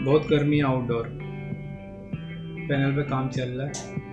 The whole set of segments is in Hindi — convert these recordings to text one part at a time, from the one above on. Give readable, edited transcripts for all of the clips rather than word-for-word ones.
बहुत गर्मी है आउटडोर। पैनल पे काम चल रहा है।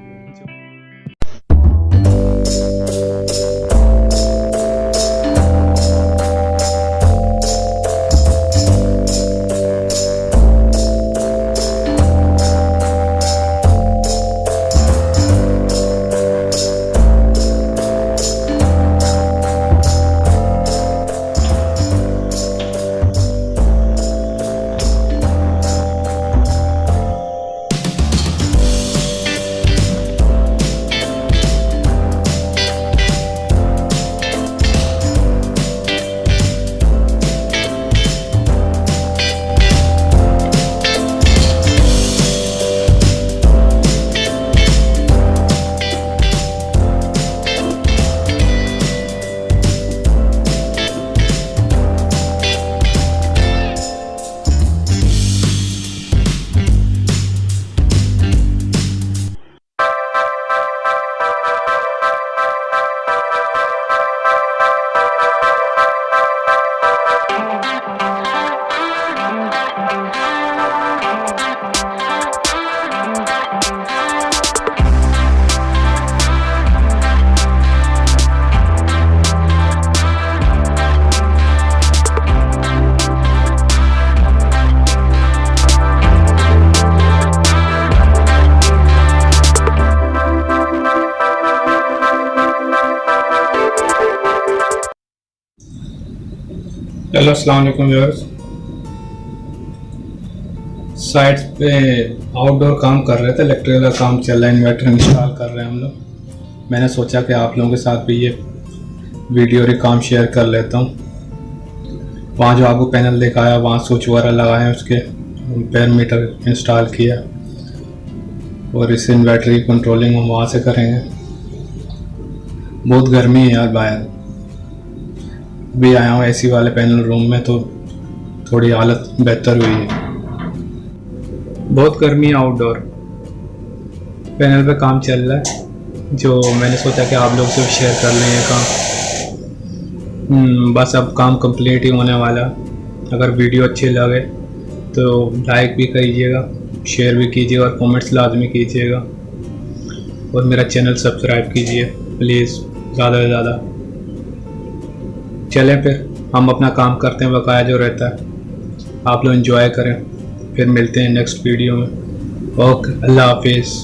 हेलो अस्सलाम वालेकुम व्यूअर्स। साइट पे आउटडोर काम कर रहे थे, इलेक्ट्रिकल का काम चल रहा है, इन्वर्टर इंस्टॉल कर रहे हैं हम लोग। मैंने सोचा कि आप लोगों के साथ भी ये वीडियो और काम शेयर कर लेता हूँ। वहाँ जो आपको पैनल दिखाया वहाँ स्विच वगैरह लगाए, उसके पैर मीटर इंस्टॉल किया और इस इन्वर्टर की कंट्रोलिंग हम वहाँ से करेंगे। बहुत गर्मी है यार बाहर। भी आया हूँ एसी वाले पैनल रूम में, तो थोड़ी हालत बेहतर हुई है। बहुत गर्मी है आउटडोर। पैनल पे काम चल रहा है, जो मैंने सोचा कि आप लोग से शेयर कर लें ये काम। बस अब काम कंप्लीट ही होने वाला। अगर वीडियो अच्छे लगे तो लाइक भी कीजिएगा, शेयर भी कीजिएगा और कमेंट्स लाजमी कीजिएगा। और मेरा चैनल सब्सक्राइब कीजिए प्लीज़, ज़्यादा से ज़्यादा। चलें फिर हम अपना काम करते हैं, बकाया जो रहता है। आप लोग एंजॉय करें, फिर मिलते हैं नेक्स्ट वीडियो में। ओके, अल्लाह हाफिज़।